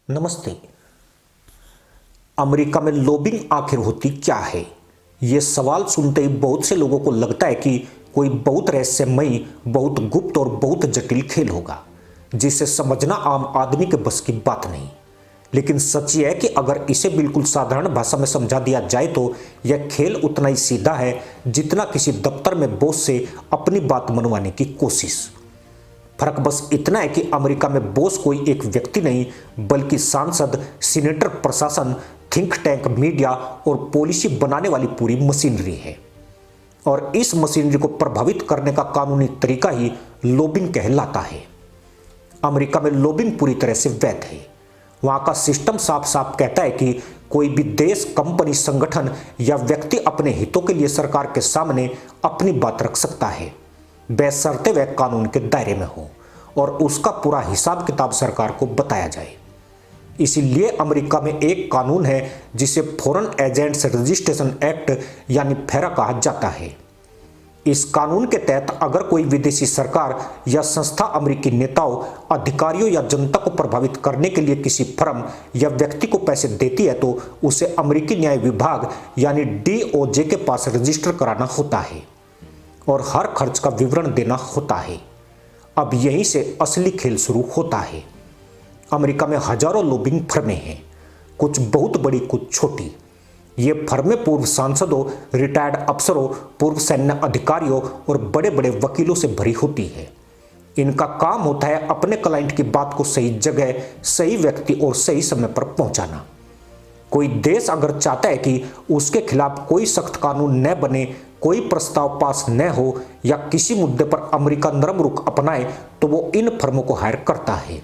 नमस्ते। अमेरिका में लॉबिंग आखिर होती क्या है? ये सवाल सुनते ही बहुत से लोगों को लगता है कि कोई बहुत रहस्यमयी, बहुत गुप्त और बहुत जटिल खेल होगा जिसे समझना आम आदमी के बस की बात नहीं। लेकिन सच यह है कि अगर इसे बिल्कुल साधारण भाषा में समझा दिया जाए तो यह खेल उतना ही सीधा है जितना किसी दफ्तर में बॉस से अपनी बात मनवाने की कोशिश। फर्क बस इतना है कि अमेरिका में बॉस कोई एक व्यक्ति नहीं बल्कि सांसद, सीनेटर, प्रशासन, थिंक टैंक, मीडिया और पॉलिसी बनाने वाली पूरी मशीनरी है। और इस मशीनरी को प्रभावित करने का कानूनी तरीका ही लॉबिंग कहलाता है। अमेरिका में लॉबिंग पूरी तरह से वैध है। वहां का सिस्टम साफ साफ कहता है कि कोई भी देश, कंपनी, संगठन या व्यक्ति अपने हितों के लिए सरकार के सामने अपनी बात रख सकता है, बशर्ते वह कानून के दायरे में हो और उसका पूरा हिसाब किताब सरकार को बताया जाए। इसीलिए अमेरिका में एक कानून है जिसे फॉरेन एजेंट्स रजिस्ट्रेशन एक्ट यानी फेरा कहा जाता है। इस कानून के तहत अगर कोई विदेशी सरकार या संस्था अमेरिकी नेताओं, अधिकारियों या जनता को प्रभावित करने के लिए किसी फर्म या व्यक्ति को पैसे देती है तो उसे अमेरिकी न्याय विभाग यानी DOJ के पास रजिस्टर कराना होता है और हर खर्च का विवरण देना होता है। अब यहीं से असली खेल शुरू होता है। अमेरिका में हजारों लॉबिंग फर्में हैं, कुछ बहुत बड़ी, कुछ छोटी। ये फर्में पूर्व सांसदों, रिटायर्ड अफसरों, पूर्व सैन्य अधिकारियों और बड़े बड़े वकीलों से भरी होती है। इनका काम होता है अपने क्लाइंट की बात को सही जगह, सही व्यक्ति और सही समय पर पहुंचाना। कोई देश अगर चाहता है कि उसके खिलाफ कोई सख्त कानून न बने, कोई प्रस्ताव पास न हो या किसी मुद्दे पर अमेरिका नरम रुख अपनाए तो वो इन फर्मों को हायर करता है।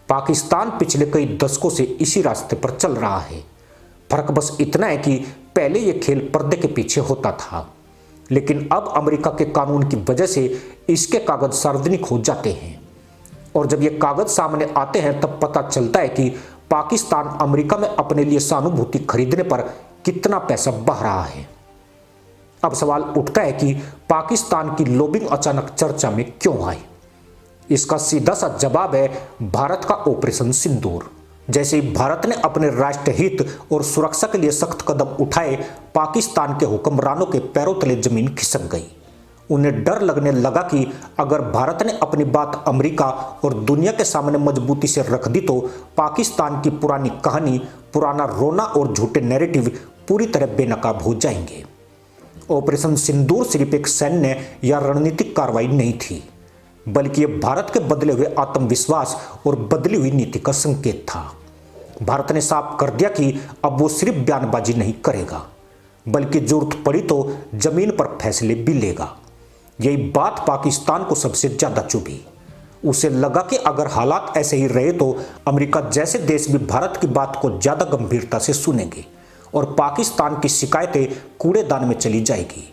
पाकिस्तान पिछले कई दशकों से इसी रास्ते पर चल रहा है। फर्क बस इतना है कि पहले ये खेल पर्दे के पीछे होता था, लेकिन अब अमेरिका के कानून की वजह से इसके कागज सार्वजनिक हो जाते हैं। और जब ये कागज सामने आते हैं तब पता चलता है कि पाकिस्तान अमेरिका में अपने लिए सहानुभूति खरीदने पर कितना पैसा बहा रहा है। अब सवाल उठता है कि पाकिस्तान की लॉबिंग अचानक चर्चा में क्यों आई? इसका सीधा सा जवाब है भारत का ऑपरेशन सिंदूर। जैसे ही भारत ने अपने राष्ट्र हित और सुरक्षा के लिए सख्त कदम उठाए, पाकिस्तान के हुक्मरानों के पैरों तले जमीन खिसक गई। उन्हें डर लगने लगा कि अगर भारत ने अपनी बात अमेरिका और दुनिया के सामने मजबूती से रख दी तो पाकिस्तान की पुरानी कहानी, पुराना रोना और झूठे नैरेटिव पूरी तरह बेनकाब हो जाएंगे। ऑपरेशन सिंदूर सिर्फ एक सैन्य या रणनीतिक कार्रवाई नहीं थी, बल्कि यह भारत के बदले हुए आत्मविश्वास और बदली हुई नीति का संकेत था। भारत ने साफ कर दिया कि अब वो सिर्फ बयानबाजी नहीं करेगा, बल्कि जरूरत पड़ी तो जमीन पर फैसले भी लेगा। यही बात पाकिस्तान को सबसे ज्यादा चुभी। उसे लगा कि अगर हालात ऐसे ही रहे तो अमेरिका जैसे देश भी भारत की बात को ज्यादा गंभीरता से सुनेंगे और पाकिस्तान की शिकायतें कूड़ेदान में चली जाएगी।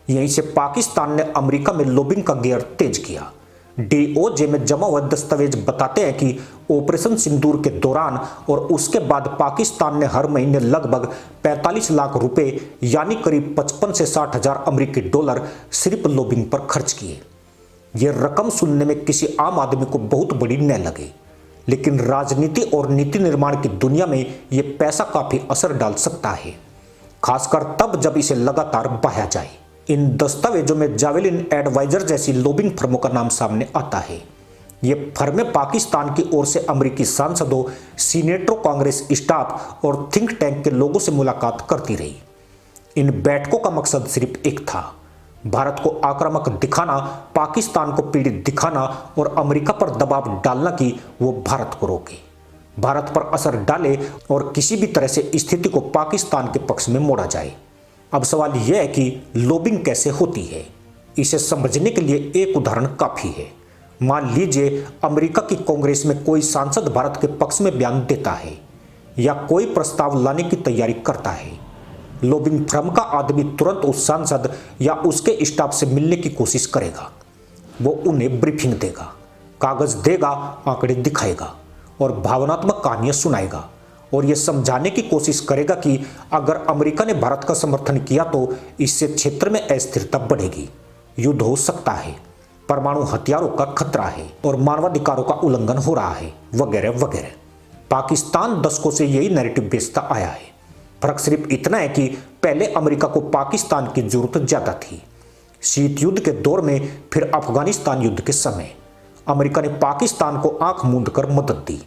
यहीं से पाकिस्तान ने अमेरिका में लॉबिंग का गियर तेज किया। DOJ में जमा हुए दस्तावेज बताते हैं कि ऑपरेशन सिंदूर के दौरान और उसके बाद पाकिस्तान ने हर महीने लगभग 45 लाख रुपए यानी करीब 55 से 60 हजार अमेरिकी डॉलर सिर्फ लॉबिंग पर खर्च किए। यह रकम सुनने में किसी आम आदमी को बहुत बड़ी न लगे, लेकिन राजनीति और नीति निर्माण की दुनिया में यह पैसा काफी असर डाल सकता है, खासकर तब जब इसे लगातार बहाया जाए। इन दस्तावेजों में जावेलिन एडवाइजर जैसी लॉबिंग फर्मों का नाम सामने आता है। ये फर्में पाकिस्तान की ओर से अमेरिकी सांसदों, सीनेटरों, कांग्रेस स्टाफ और थिंक टैंक के लोगों से मुलाकात करती रही। इन बैठकों का मकसद सिर्फ एक था, भारत को आक्रामक दिखाना, पाकिस्तान को पीड़ित दिखाना और अमेरिका पर दबाव डालना कि वो भारत को रोके, भारत पर असर डाले और किसी भी तरह से स्थिति को पाकिस्तान के पक्ष में मोड़ा जाए। अब सवाल यह है कि लॉबिंग कैसे होती है। इसे समझने के लिए एक उदाहरण काफी है। मान लीजिए अमेरिका की कांग्रेस में कोई सांसद भारत के पक्ष में बयान देता है या कोई प्रस्ताव लाने की तैयारी करता है। लॉबिंग फर्म का आदमी तुरंत उस सांसद या उसके स्टाफ से मिलने की कोशिश करेगा। वो उन्हें ब्रीफिंग देगा, कागज देगा, आंकड़े दिखाएगा और भावनात्मक कहानियां सुनाएगा और यह समझाने की कोशिश करेगा कि अगर अमेरिका ने भारत का समर्थन किया तो इससे क्षेत्र में अस्थिरता बढ़ेगी, युद्ध हो सकता है, परमाणु हथियारों का खतरा है और मानवाधिकारों का उल्लंघन हो रहा है, वगैरह वगैरह। पाकिस्तान दशकों से यही नैरेटिव बेचता आया है। फर्क सिर्फ इतना है कि पहले अमेरिका को पाकिस्तान की जरूरत ज्यादा थी। शीत युद्ध के दौर में, फिर अफगानिस्तान युद्ध के समय अमेरिका ने पाकिस्तान को आंख मूंद कर मदद दी।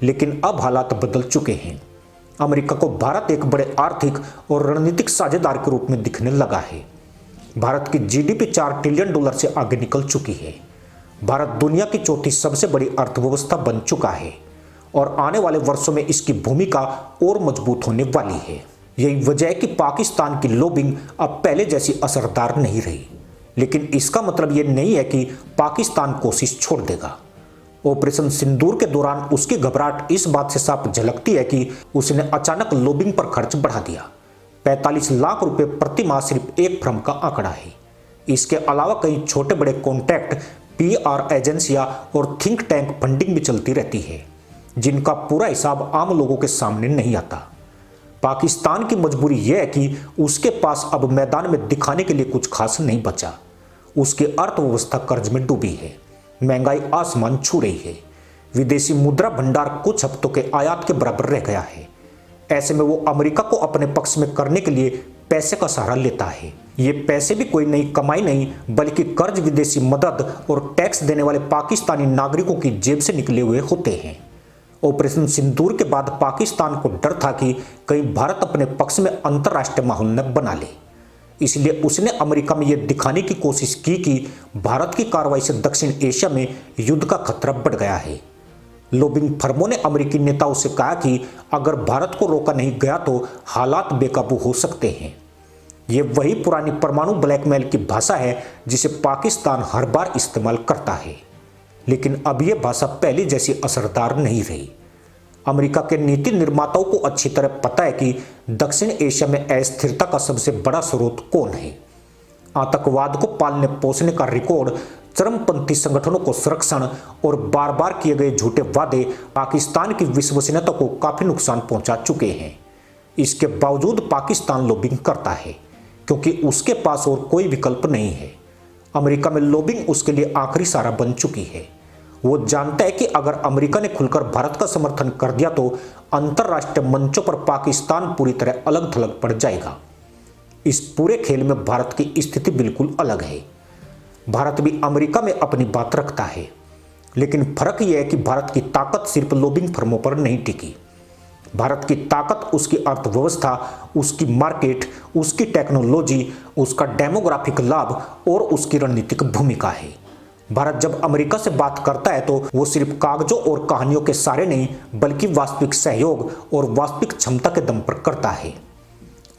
लेकिन अब हालात बदल चुके हैं। अमेरिका को भारत एक बड़े आर्थिक और रणनीतिक साझेदार के रूप में दिखने लगा है। भारत की जीडीपी $4 ट्रिलियन से आगे निकल चुकी है। भारत दुनिया की चौथी सबसे बड़ी अर्थव्यवस्था बन चुका है और आने वाले वर्षों में इसकी भूमिका और मजबूत होने वाली है। यही वजह है कि पाकिस्तान की लॉबिंग अब पहले जैसी असरदार नहीं रही। लेकिन इसका मतलब यह नहीं है कि पाकिस्तान कोशिश छोड़ देगा। ऑपरेशन सिंदूर के दौरान उसकी घबराहट इस बात से साफ झलकती है कि उसने अचानक लॉबिंग पर खर्च बढ़ा दिया। 45 लाख रुपए प्रति माह सिर्फ एक फर्म का आंकड़ा है। इसके अलावा कई छोटे बड़े कॉन्ट्रैक्ट, पीआर एजेंसियां और थिंक टैंक फंडिंग भी चलती रहती है, जिनका पूरा हिसाब आम लोगों के सामने नहीं आता। पाकिस्तान की मजबूरी यह है कि उसके पास अब मैदान में दिखाने के लिए कुछ खास नहीं बचा। उसकी अर्थव्यवस्था कर्ज में डूबी है, महंगाई आसमान छू रही है, विदेशी मुद्रा भंडार कुछ हफ्तों के आयात के बराबर रह गया है। ऐसे में वो अमेरिका को अपने पक्ष में करने के लिए पैसे का सहारा लेता है। ये पैसे भी कोई नई कमाई नहीं, बल्कि कर्ज, विदेशी मदद और टैक्स देने वाले पाकिस्तानी नागरिकों की जेब से निकले हुए होते हैं। ऑपरेशन सिंदूर के बाद पाकिस्तान को डर था कि कहीं भारत अपने पक्ष में अंतर्राष्ट्रीय माहौल न बना ले। इसलिए उसने अमेरिका में यह दिखाने की कोशिश की कि भारत की कार्रवाई से दक्षिण एशिया में युद्ध का खतरा बढ़ गया है। लॉबिंग फर्मों ने अमेरिकी नेताओं से कहा कि अगर भारत को रोका नहीं गया तो हालात बेकाबू हो सकते हैं। ये वही पुरानी परमाणु ब्लैकमेल की भाषा है जिसे पाकिस्तान हर बार इस्तेमाल करता है। लेकिन अब यह भाषा पहले जैसी असरदार नहीं रही। अमेरिका के नीति निर्माताओं को अच्छी तरह पता है कि दक्षिण एशिया में अस्थिरता का सबसे बड़ा स्रोत कौन है। आतंकवाद को पालने पोसने का रिकॉर्ड, चरमपंथी संगठनों को संरक्षण और बार बार किए गए झूठे वादे पाकिस्तान की विश्वसनीयता को काफी नुकसान पहुंचा चुके हैं। इसके बावजूद पाकिस्तान लॉबिंग करता है क्योंकि उसके पास और कोई विकल्प नहीं है। अमेरिका में लॉबिंग उसके लिए आखिरी सहारा बन चुकी है। वो जानता है कि अगर अमेरिका ने खुलकर भारत का समर्थन कर दिया तो अंतर्राष्ट्रीय मंचों पर पाकिस्तान पूरी तरह अलग थलग पड़ जाएगा। इस पूरे खेल में भारत की स्थिति बिल्कुल अलग है। भारत भी अमेरिका में अपनी बात रखता है, लेकिन फर्क यह है कि भारत की ताकत सिर्फ लॉबिंग फर्मों पर नहीं टिकी। भारत की ताकत उसकी अर्थव्यवस्था, उसकी मार्केट, उसकी टेक्नोलॉजी, उसका डेमोग्राफिक लाभ और उसकी रणनीतिक भूमिका है। भारत जब अमेरिका से बात करता है तो वो सिर्फ कागजों और कहानियों के सहारे नहीं, बल्कि वास्तविक सहयोग और वास्तविक क्षमता के दम पर करता है।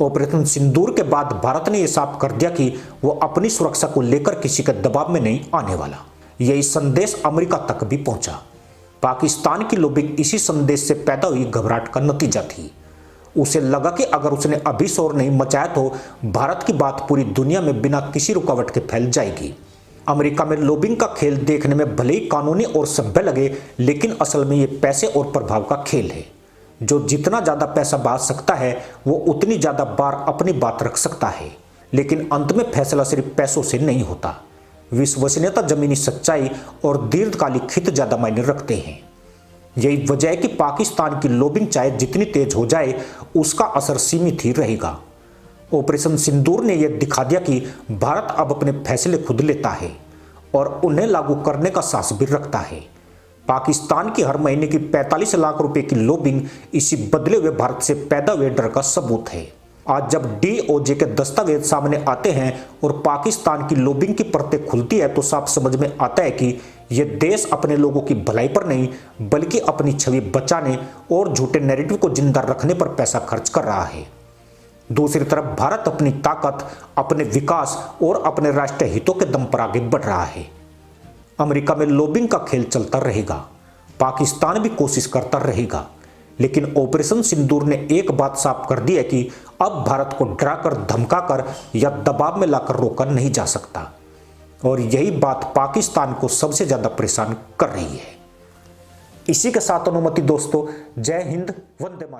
ऑपरेशन सिंदूर के बाद भारत ने यह साफ कर दिया कि वो अपनी सुरक्षा को लेकर किसी के दबाव में नहीं आने वाला। यही संदेश अमेरिका तक भी पहुंचा। पाकिस्तान की लॉबिंग इसी संदेश से पैदा हुई घबराहट का नतीजा थी। उसे लगा कि अगर उसने अभी शोर नहीं मचाया तो भारत की बात पूरी दुनिया में बिना किसी रुकावट के फैल जाएगी। अमेरिका में लॉबिंग का खेल देखने में भले ही कानूनी और सभ्य लगे, लेकिन असल में ये पैसे और प्रभाव का खेल है। जो जितना ज्यादा पैसा बहा सकता है वो उतनी ज्यादा बार अपनी बात रख सकता है। लेकिन अंत में फैसला सिर्फ पैसों से नहीं होता। विश्वसनीयता, जमीनी सच्चाई और दीर्घकालिक हित ज्यादा मायने रखते हैं। यही वजह है कि पाकिस्तान की लॉबिंग चाहे जितनी तेज हो जाए, उसका असर सीमित ही रहेगा। ऑपरेशन सिंदूर ने यह दिखा दिया कि भारत अब अपने फैसले खुद लेता है और उन्हें लागू करने का साहस भी रखता है। पाकिस्तान की हर महीने की 45 लाख रुपए की लॉबिंग इसी बदले हुए भारत से पैदा हुए डर का सबूत है। आज जब डीओजे के दस्तावेज सामने आते हैं और पाकिस्तान की लॉबिंग की परतें खुलती है तो साफ समझ में आता है कि यह देश अपने लोगों की भलाई पर नहीं, बल्कि अपनी छवि बचाने और झूठे नैरेटिव को जिंदा रखने पर पैसा खर्च कर रहा है। दूसरी तरफ भारत अपनी ताकत, अपने विकास और अपने राष्ट्रीय हितों के दम पर आगे बढ़ रहा है। अमेरिका में लॉबिंग का खेल चलता रहेगा, पाकिस्तान भी कोशिश करता रहेगा, लेकिन ऑपरेशन सिंदूर ने एक बात साफ कर दी है कि अब भारत को डराकर, धमकाकर या दबाव में लाकर रोका नहीं जा सकता। और यही बात पाकिस्तान को सबसे ज्यादा परेशान कर रही है। इसी के साथ अनुमति दोस्तों, जय हिंद, वंदे मातरम।